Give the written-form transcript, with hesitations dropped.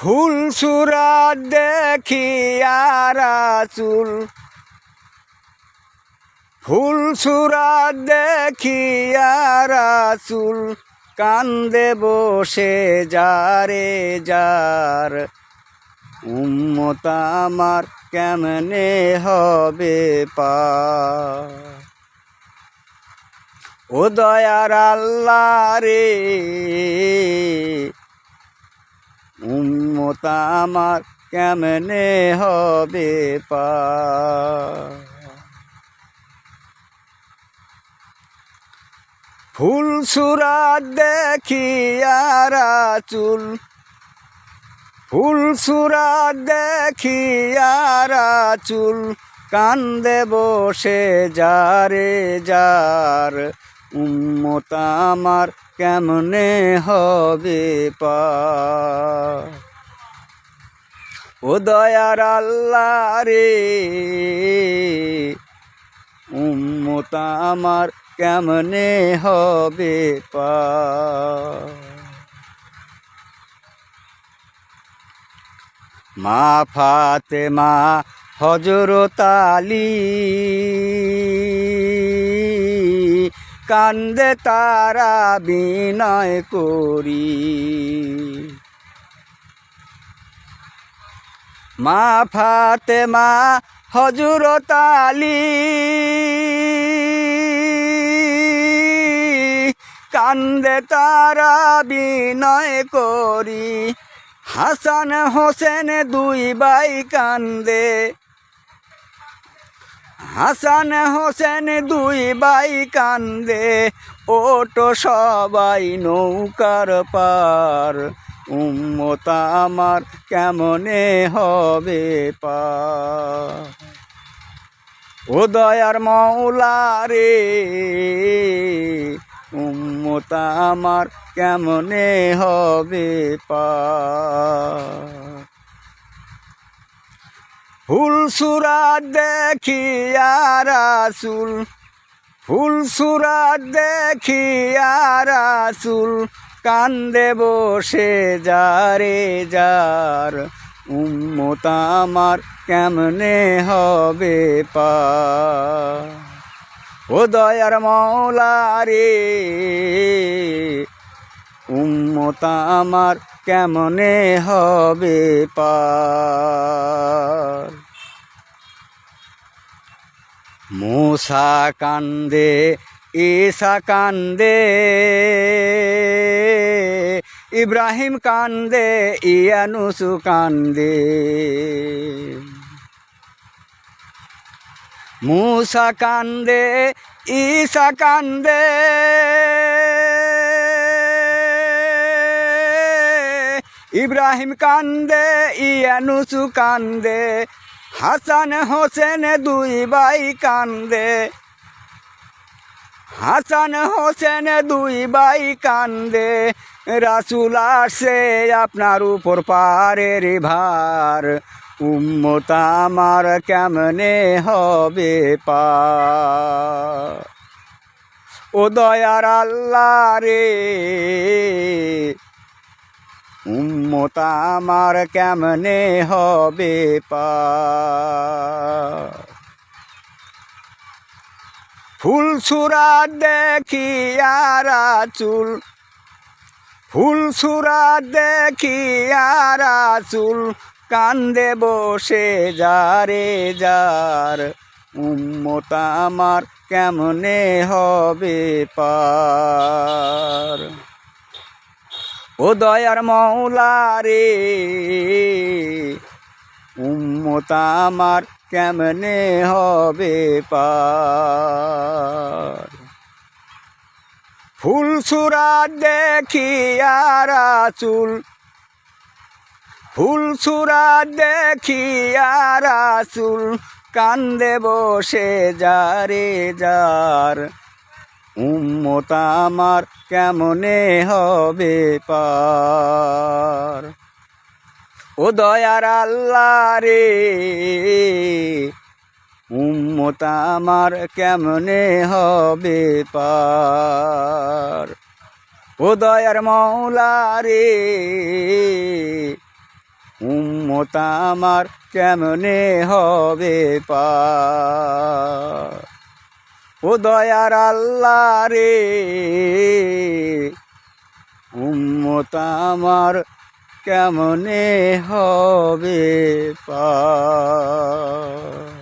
ফুল সুরাত দেখিয়া রাসূল, ফুল সুরাত দেখিয়া রাসূল কান্দে বসে যারে যার। উম্মত আমার কেমনে হবে পার। ও দয়ার আল্লাহ রে, উম্মত আমার কেমনে হবে পার। ফুল সুরাত দেখিয়া রাসূল, ফুল সুরাত দেখিয়া রাসূল কান্দে বসে যারে যার। উম্মত আমার কেমনে হবে পার। ও দয়ার আল্লাহ রে, উম্মত আমার কেমনে হবে পার। মা ফাতেমা হযরত আলী কান্দে তারা বিনয় করি। মা ফাতেমা হযরত আলী কান্দে তারা বিনয় করি। হাসান হোসেন দুই ভাই কান্দে, হাসান হোসেন দুই ভাই কান্দে। ওটো সবাই নৌকার পার। উম্মত আমার কেমনে হবে পার। ও দয়ার মাওলা রে, উম্মত আমার কেমনে হবে পার। ফুল সুরাত দেখিয়া রাসূল, ফুল সুরাত দেখিয়া রাসূল কান্দে বসে যারে যার। উম্মত আমার কেমনে হবে পার। ও দয়ার মাওলা রে, উম্মত আমার কেমনে হবে পার। মূসা কান্দে, ঈসা কান্দে, ইব্রাহিম কান্দে, ইউনূস কান্দে। মূসা কান্দে, ঈসা কান্দে, ইব্রাহিম কান্দে, ইউনূস কান্দে। হাসান হোসেন দুই ভাই কান্দে, হাসান হোসেন দুই ভাই কান্দে। রাসূল আসে আপনার উপর পারের ভার। উম্মত আমার কেমনে হবে পার। ও দয়ার আল্লাহ রে, উম্মত আমার কেমনে হবে পার। ফুল সুরাত দেখিয়া রাসূল, ফুল সুরাত দেখিয়া রাসূল কান্দে বসে যারে যার। উম্মত আমার কেমনে হবে পার। ও দয়ার মাওলা রে, উম্মত আমার কেমনে হবে পার। ফুল সুরাত দেখিয়া রাসূল, ফুল সুরাত দেখিয়া রাসূল কান্দে বসে যারে যার। উম্মত আমার কেমনে হবে পার। ও দয়ার আল্লাহ রে, উম্মত আমার কেমনে হবে পার। ও দয়ার মাওলা রে, উম্মত আমার কেমনে হবে পার। ও দয়ার আল্লাহ রে, উম্মত আমার কেমনে হবে পার।